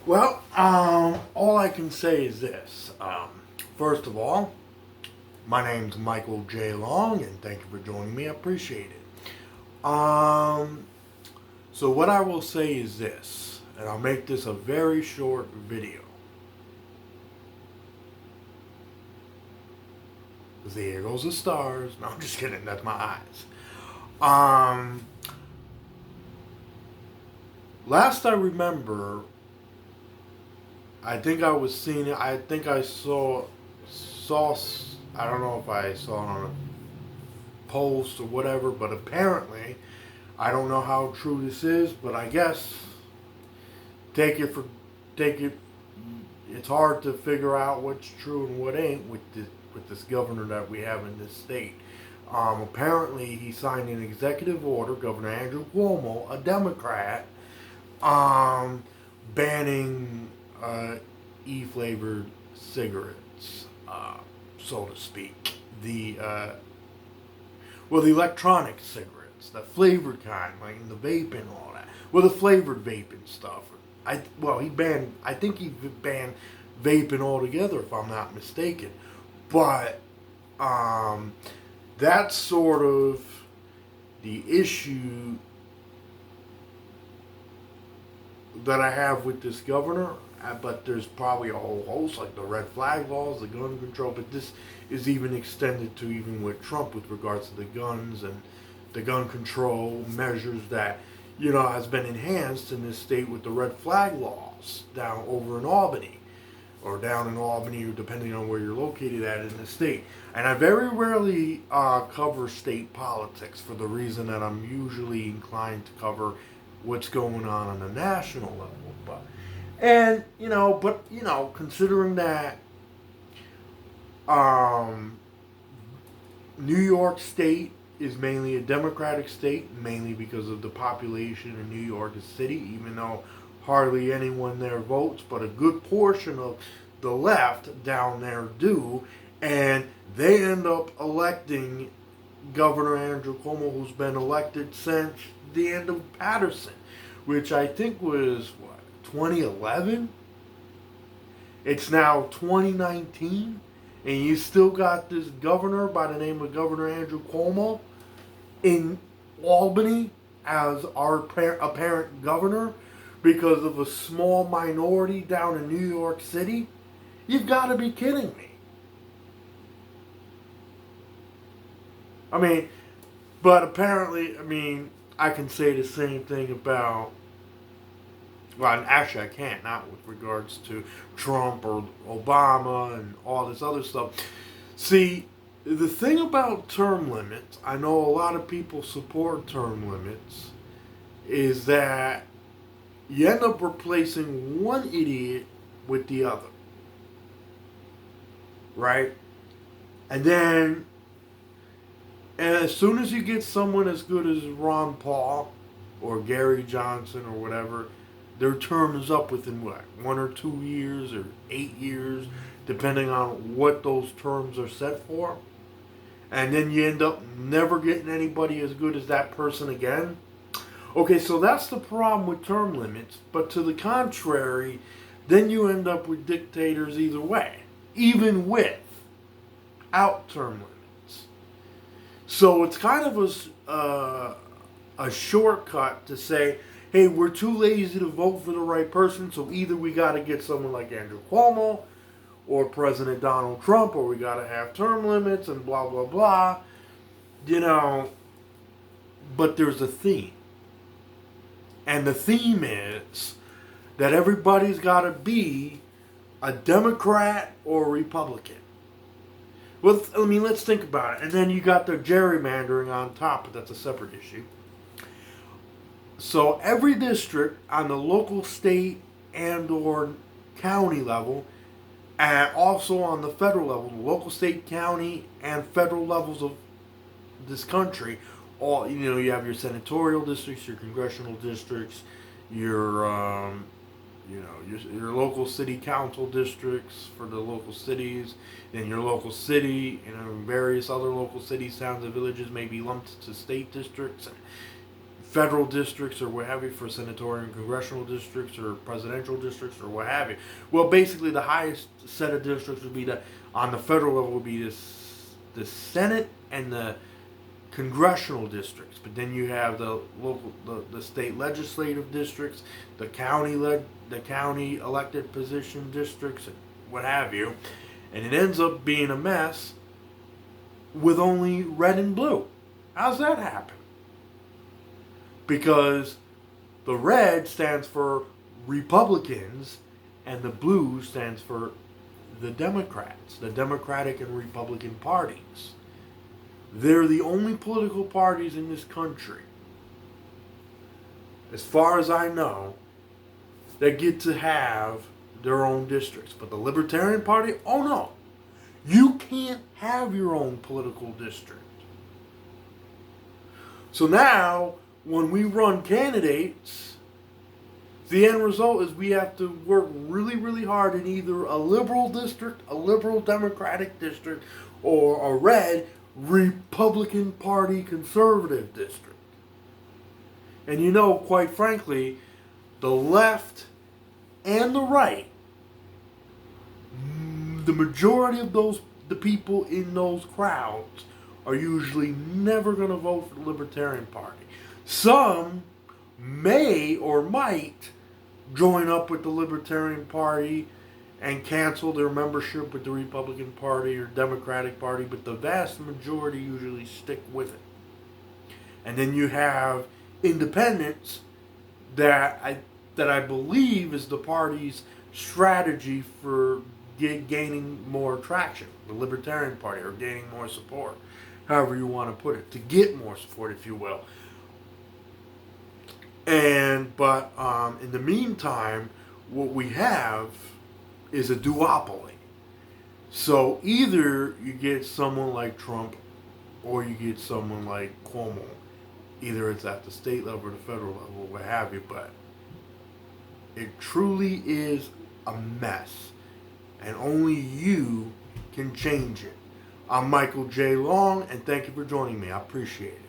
Well, all I can say is this. First of all, my name's Michael J. Long, and thank you for joining me. I appreciate it. So what I will say is this, and I'll make this a very short video. There goes the stars. No, I'm just kidding. That's my eyes. Last I remember, I think I was seeing it. I think I saw. I don't know if I saw it on a post or whatever, but apparently, I don't know how true this is, but I guess take it. It's hard to figure out what's true and what ain't with this governor that we have in this state. Apparently, he signed an executive order, Governor Andrew Cuomo, a Democrat, banning e-flavored cigarettes, so to speak. The electronic cigarettes, the flavored kind, like the vaping and all that. Well, the flavored vaping stuff. I think he banned vaping altogether, if I'm not mistaken. But that's sort of the issue that I have with this governor. But there's probably a whole host, like the red flag laws, the gun control. But this is even extended to even with Trump with regards to the guns and the gun control measures that, has been enhanced in this state with the red flag laws down over in Albany. Or down in Albany, or depending on where you're located at in the state. And I very rarely cover state politics for the reason that I'm usually inclined to cover what's going on a national level. Considering that New York State is mainly a Democratic state, mainly because of the population in New York City, even though hardly anyone there votes, but a good portion of the left down there do, and they end up electing Governor Andrew Cuomo, who's been elected since the end of Patterson, which I think was, 2011? It's now 2019, and you still got this governor by the name of Governor Andrew Cuomo in Albany as our apparent governor because of a small minority down in New York City? You've got to be kidding me. But apparently, I can say the same thing about, well, actually I can't, not with regards to Trump or Obama and all this other stuff. See, the thing about term limits, I know a lot of people support term limits, is that you end up replacing one idiot with the other. Right? And then, as soon as you get someone as good as Ron Paul or Gary Johnson or whatever, their term is up within 1 or 2 years or 8 years, depending on what those terms are set for. And then you end up never getting anybody as good as that person again. Okay, so that's the problem with term limits. But to the contrary, then you end up with dictators either way, even without term limits. So it's kind of a shortcut to say, hey, we're too lazy to vote for the right person, so either we got to get someone like Andrew Cuomo or President Donald Trump, or we got to have term limits and blah, blah, blah. But there's a theme. And the theme is that everybody's got to be a Democrat or a Republican. Well, let's think about it. And then you got the gerrymandering on top, but that's a separate issue. So every district on the local, state, and or county level, and also on the federal level, the local, state, county, and federal levels of this country, all you have your senatorial districts, your congressional districts, your your local city council districts for the local cities, then your local city, various other local cities, towns, and villages may be lumped to state districts. federal districts or what have you, for senatorial and congressional districts or presidential districts or what have you. Well, basically the highest set of districts would be on the federal level would be the Senate and the congressional districts. But then you have the local, the state legislative districts, the county elected position districts, and what have you. And it ends up being a mess with only red and blue. How's that happen? Because the red stands for Republicans and the blue stands for the Democrats, the Democratic and Republican parties. They're the only political parties in this country, as far as I know, that get to have their own districts. But the Libertarian Party, oh no, you can't have your own political district. So now, when we run candidates, the end result is we have to work really, really hard in either a liberal district, a liberal Democratic district, or a red Republican Party conservative district. And you know, quite frankly, the left and the right, the majority of the people in those crowds are usually never going to vote for the Libertarian Party. Some may or might join up with the Libertarian Party and cancel their membership with the Republican Party or Democratic Party, but the vast majority usually stick with it. And then you have independents that I believe is the party's strategy for gaining more traction, the Libertarian Party, or gaining more support, however you want to put it, to get more support, if you will. But in the meantime, what we have is a duopoly. So either you get someone like Trump or you get someone like Cuomo. Either it's at the state level or the federal level, what have you, but it truly is a mess. And only you can change it. I'm Michael J. Long, and thank you for joining me. I appreciate it.